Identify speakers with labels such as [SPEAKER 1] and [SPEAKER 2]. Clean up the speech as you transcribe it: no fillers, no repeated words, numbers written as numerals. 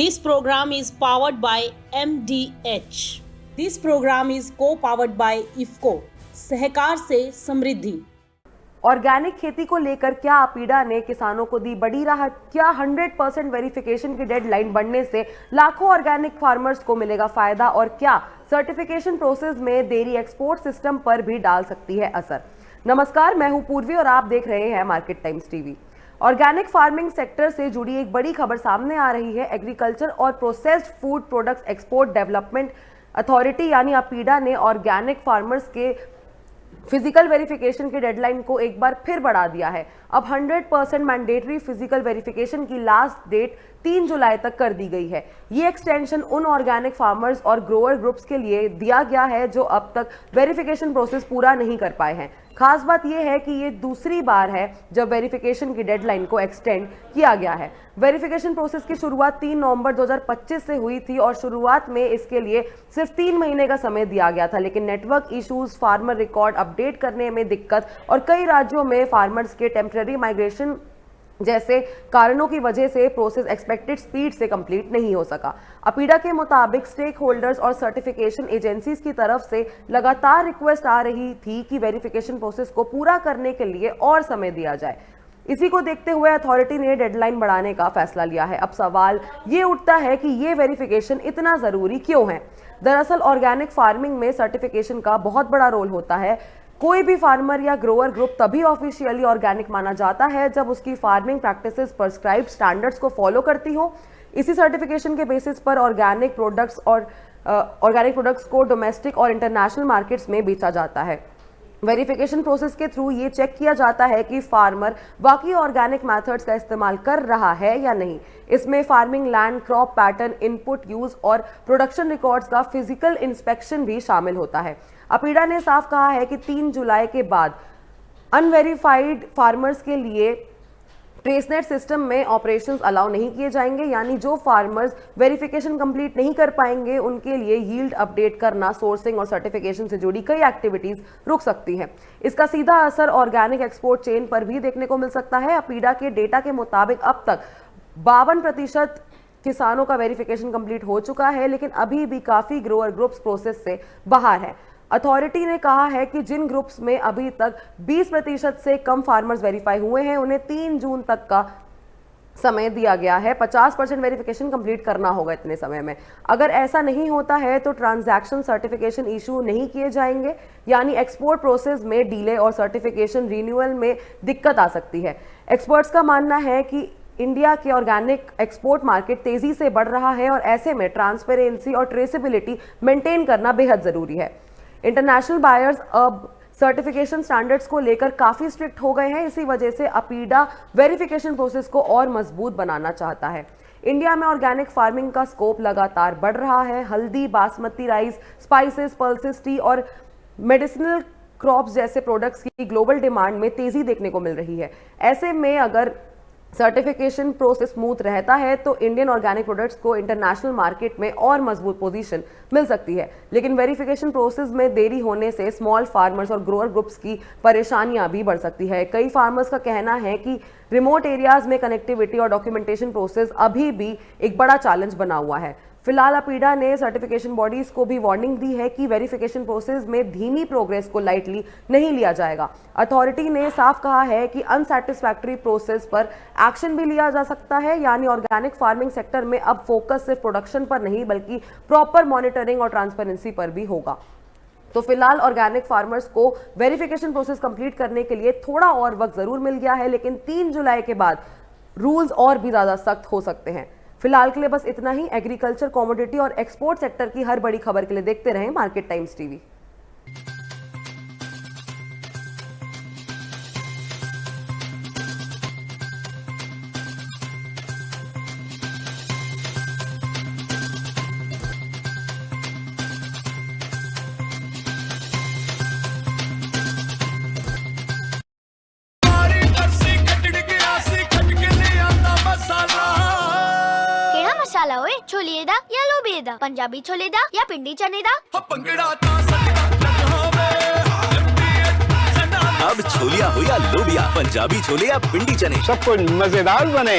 [SPEAKER 1] This program is powered by MDH. This program is co-powered by IFFCO. सहकार से समृद्धि।
[SPEAKER 2] Organic खेती को लेकर क्या अपीडा ने किसानों को दी बड़ी राहत? क्या 100% वेरिफिकेशन की डेडलाइन बढ़ने से लाखों ऑर्गेनिक फार्मर्स को मिलेगा फायदा? और क्या सर्टिफिकेशन प्रोसेस में देरी एक्सपोर्ट सिस्टम पर भी डाल सकती है असर? नमस्कार, मैं हूं पूर्वी और आप देख रहे हैं market times TV. Organic farming sector से जुड़ी एक बड़ी खबर सामने आ रही है। एग्रीकल्चर और processed food products export development authority यानी अपीडा ने ऑर्गेनिक फार्मर्स के फिजिकल वेरिफिकेशन की डेडलाइन को एक बार फिर बढ़ा दिया है। अब 100% मैंडेटरी फिजिकल वेरिफिकेशन की लास्ट डेट 3 जुलाई तक कर दी गई है। ये एक्सटेंशन उन ऑर्गेनिक फार्मर्स और ग्रोअर ग्रुप्स के लिए दिया गया है जो अब तक वेरिफिकेशन प्रोसेस पूरा नहीं कर पाए हैं। खास बात यह है कि ये दूसरी बार है जब वेरिफिकेशन की डेडलाइन को एक्सटेंड किया गया है। वेरिफिकेशन प्रोसेस की शुरुआत 3 नवंबर 2025 से हुई थी और शुरुआत में इसके लिए सिर्फ 3 महीने का समय दिया गया था, लेकिन network issues, farmer record update करने में दिक्कत और कई राज्यों में फार्मर्स के टेम्पररी माइग्रेशन जैसे कारणों की वजह से प्रोसेस एक्सपेक्टेड स्पीड से कंप्लीट नहीं हो सका। अपीडा के मुताबिक स्टेक होल्डर्स और सर्टिफिकेशन एजेंसीज की तरफ से लगातार रिक्वेस्ट आ रही थी कि वेरिफिकेशन प्रोसेस को पूरा करने के लिए और समय दिया जाए। इसी को देखते हुए अथॉरिटी ने डेडलाइन बढ़ाने का फैसला लिया है। अब सवाल ये उठता है कि ये वेरिफिकेशन इतना जरूरी क्यों है? दरअसल ऑर्गेनिक फार्मिंग में सर्टिफिकेशन का बहुत बड़ा रोल होता है। कोई भी फार्मर या ग्रोअर ग्रुप तभी ऑफिशियली ऑर्गेनिक माना जाता है जब उसकी फार्मिंग प्रैक्टिसेस प्रिस्क्राइब्ड स्टैंडर्ड्स को फॉलो करती हो। इसी सर्टिफिकेशन के बेसिस पर ऑर्गेनिक प्रोडक्ट्स को डोमेस्टिक और इंटरनेशनल मार्केट्स में बेचा जाता है। वेरिफिकेशन प्रोसेस के थ्रू ये चेक किया जाता है कि फार्मर वाकई ऑर्गेनिक मेथड्स का इस्तेमाल कर रहा है या नहीं। इसमें farming land, crop pattern, input use और प्रोडक्शन रिकॉर्ड्स का फिजिकल इंस्पेक्शन भी शामिल होता है। अपीडा ने साफ कहा है कि 3 जुलाई के बाद अनवेरिफाइड फार्मर्स के लिए ट्रेसनेट सिस्टम में ऑपरेशंस अलाउ नहीं किए जाएंगे, यानी जो फार्मर्स वेरिफिकेशन कंप्लीट नहीं कर पाएंगे उनके लिए यील्ड अपडेट करना, सोर्सिंग और सर्टिफिकेशन से जुड़ी कई एक्टिविटीज रुक सकती हैं। इसका सीधा असर ऑर्गेनिक एक्सपोर्ट चेन पर भी देखने को मिल सकता है। अपीडा के डेटा के मुताबिक अब तक 52% किसानों का वेरिफिकेशन कंप्लीट हो चुका है, लेकिन अभी भी काफी ग्रोअर ग्रुप्स प्रोसेस से बाहर है। अथॉरिटी ने कहा है कि जिन ग्रुप्स में अभी तक 20% से कम फार्मर्स वेरीफाई हुए हैं उन्हें 3 जून तक का समय दिया गया है। 50% वेरिफिकेशन कंप्लीट करना होगा इतने समय में। अगर ऐसा नहीं होता है तो ट्रांजैक्शन सर्टिफिकेशन इशू नहीं किए जाएंगे, यानी एक्सपोर्ट प्रोसेस में डिले और सर्टिफिकेशन रिन्यूअल में दिक्कत आ सकती है। एक्सपर्ट्स का मानना है कि इंडिया के ऑर्गेनिक एक्सपोर्ट मार्केट तेजी से बढ़ रहा है और ऐसे में ट्रांसपेरेंसी और ट्रेसेबिलिटी मेंटेन करना बेहद जरूरी है। इंटरनेशनल बायर्स अब सर्टिफिकेशन स्टैंडर्ड्स को लेकर काफी स्ट्रिक्ट हो गए हैं। इसी वजह से अपीडा वेरिफिकेशन प्रोसेस को और मजबूत बनाना चाहता है। इंडिया में ऑर्गेनिक फार्मिंग का स्कोप लगातार बढ़ रहा है। हल्दी, basmati rice, spices, pulses, T और मेडिसिनल क्रॉप्स जैसे प्रोडक्ट्स की ग्लोबल डिमांड में तेजी देखने को मिल रही है। ऐसे में अगर सर्टिफिकेशन प्रोसेस स्मूथ रहता है तो इंडियन ऑर्गेनिक प्रोडक्ट्स को इंटरनेशनल मार्केट में और मजबूत पोजीशन मिल सकती है। लेकिन वेरिफिकेशन प्रोसेस में देरी होने से स्मॉल फार्मर्स और ग्रोअर ग्रुप्स की परेशानियां भी बढ़ सकती है। कई फार्मर्स का कहना है कि रिमोट एरियाज में कनेक्टिविटी और डॉक्यूमेंटेशन प्रोसेस अभी भी एक बड़ा चैलेंज बना हुआ है। फिलहाल अपीडा ने सर्टिफिकेशन बॉडीज को भी वार्निंग दी है कि वेरिफिकेशन प्रोसेस में धीमी प्रोग्रेस को लाइटली नहीं लिया जाएगा। अथॉरिटी ने साफ कहा है कि अनसैटिस्फैक्टरी प्रोसेस पर एक्शन भी लिया जा सकता है, यानी ऑर्गेनिक फार्मिंग सेक्टर में अब फोकस सिर्फ प्रोडक्शन पर नहीं बल्कि प्रॉपर मॉनिटरिंग और ट्रांसपेरेंसी पर भी होगा। तो फिलहाल ऑर्गेनिक फार्मर्स को वेरिफिकेशन प्रोसेस कंप्लीट करने के लिए थोड़ा और वक्त जरूर मिल गया है, लेकिन 3 जुलाई के बाद रूल्स और भी ज्यादा सख्त हो सकते हैं। फिलहाल के लिए बस इतना ही। एग्रीकल्चर, कमोडिटी और एक्सपोर्ट सेक्टर की हर बड़ी खबर के लिए देखते रहें मार्केट टाइम्स टीवी।
[SPEAKER 3] मसाला ओए छोलिए दा या लोबिए दा, पंजाबी छोले दा या पिंडी चने दा।
[SPEAKER 4] अब छोलिया हो या लोबिया, पंजाबी छोले या पिंडी चने,
[SPEAKER 5] सब कुछ मजेदार बने।